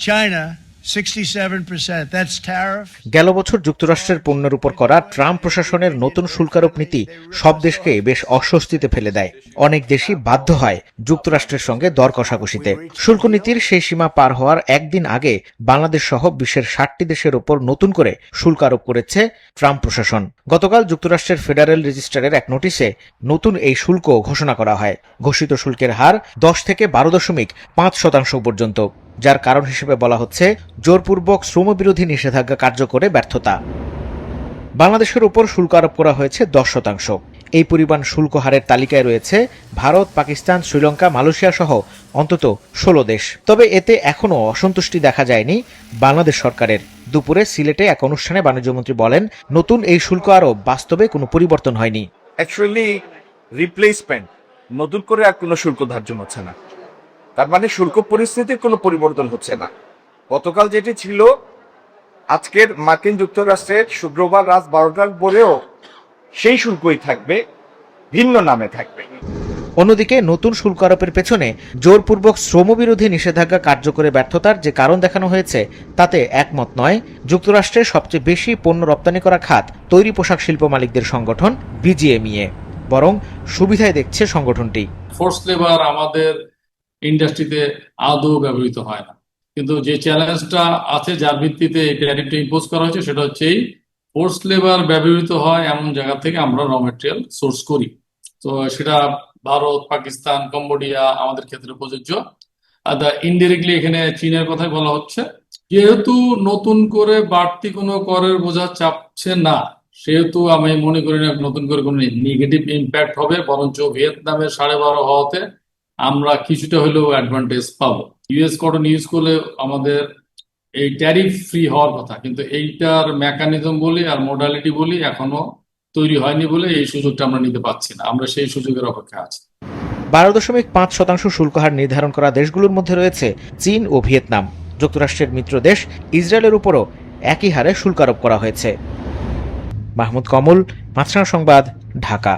China, 67%. That's tariff. গেল বছর যুক্তরাষ্ট্রের পণ্যের উপর করা ট্রাম্প প্রশাসনের নতুন শুল্কারোপ নীতি সব দেশকে বেশ অস্বস্তিতে ফেলে দেয়। অনেক দেশই বাধ্য হয় যুক্তরাষ্ট্রের সঙ্গে দর কষাকষিতে। শুল্ক নীতির সেই সীমা পার হওয়ার একদিন আগে বাংলাদেশ সহ বিশ্বের 60টি দেশের ওপর নতুন করে শুল্ক আরোপ করেছে ট্রাম্প প্রশাসন। গতকাল যুক্তরাষ্ট্রের ফেডারেল রেজিস্ট্রারের এক নোটিশে নতুন এই শুল্ক ঘোষণা করা হয়। ঘোষিত শুল্কের হার 10 থেকে 12.5% পর্যন্ত, যার কারণ হিসেবে বলা হচ্ছে জোরপূর্বক শ্রমবিরোধী নিষেধাজ্ঞা কার্যকরে ব্যর্থতা। বাংলাদেশের উপর শুল্ক আরোপ করা হয়েছে 10%। এই পরিমাণ শুল্ক হারের তালিকায় রয়েছে ভারত, পাকিস্তান, শ্রীলঙ্কা, মালয়েশিয়া সহ অন্তত 16 দেশ। তবে এতে এখনও অসন্তুষ্টি দেখা যায়নি বাংলাদেশ সরকারের। দুপুরে সিলেটে এক অনুষ্ঠানে বাণিজ্যমন্ত্রী বলেন, নতুন এই শুল্ক আরোপ বাস্তবে কোনো পরিবর্তন হয়নি। অ্যাকচুয়ালি রিপ্লেসমেন্ট, নতুন করে আর কোনো শুল্ক ধার্য হচ্ছে না। তার মানে শুল্ক পরিস্থিতির কোনো পরিবর্তন হচ্ছে না। গতকাল যেটি ছিল, আজকের মার্কিন যুক্তরাষ্ট্রের শুক্রবার রাত 12টার পরেও সেই শুল্কই থাকবে, ভিন্ন নামে থাকবে। অন্যদিকে নতুন শুল্ক আরোপের পেছনে জোরপূর্বক শ্রমবিরোধী নিষেধাজ্ঞা কার্যকরে ব্যর্থতার যে কারণ দেখানো হয়েছে তাতে একমত নয় যুক্তরাষ্ট্রের সবচেয়ে বেশি পণ্য রপ্তানি করা খাত তৈরি পোশাক শিল্প মালিকদের সংগঠন বিজিএমইএ। বরং সুবিধায় দেখছে সংগঠনটি। ফোর্স লেবার আমাদের ইন্ডাস্ট্রিতে আদৌ ব্যবহৃত হয় না, কিন্তু যে চ্যালেঞ্জটা আছে যার ভিত্তিতে এই ট্যারিফটা ইম্পোজ করা হয়েছে সেটা হচ্ছে এই ফোর্স লেবার ব্যবহৃত হয় এমন জায়গা থেকে আমরা র মেটেরিয়াল সোর্স করি। তো সেটা ভারত, পাকিস্তান, কম্বোডিয়া আমাদের ক্ষেত্রে প্রযোজ্য। ইনডিরেক্টলি এখানে চীনের কথাই বলা হচ্ছে। যেহেতু নতুন করে বাড়তি কোনো করের বোঝা চাপছে না, সেহেতু আমি মনে করি না নতুন করে কোনো নেগেটিভ ইম্প্যাক্ট হবে, বরঞ্চ ভিয়েতনামের 12.5 হওয়াতে আমরা কিছুটা হলেও অ্যাডভান্টেজ পাবো। ইউএস কটন ইউজ করলে আমাদের এই ট্যারিফ ফ্রি হওয়ার কথা, কিন্তু এইটার মেকানিজম বলি আর মোডালিটি বলি এখনো তৈরি হয়নি বলে এই সুযোগটা আমরা নিতে পারছি না। আমরা সেই সুযোগের অপেক্ষা আছি। 12.5% শুল্ক হার নির্ধারণ করা দেশগুলোর মধ্যে রয়েছে চীন ও ভিয়েতনাম। যুক্তরাষ্ট্রের মিত্র দেশ ইসরায়েলের উপরও একই হারে শুল্ক আরোপ করা হয়েছে। মাহমুদ কমল, মাছরাঙা সংবাদ, ঢাকা।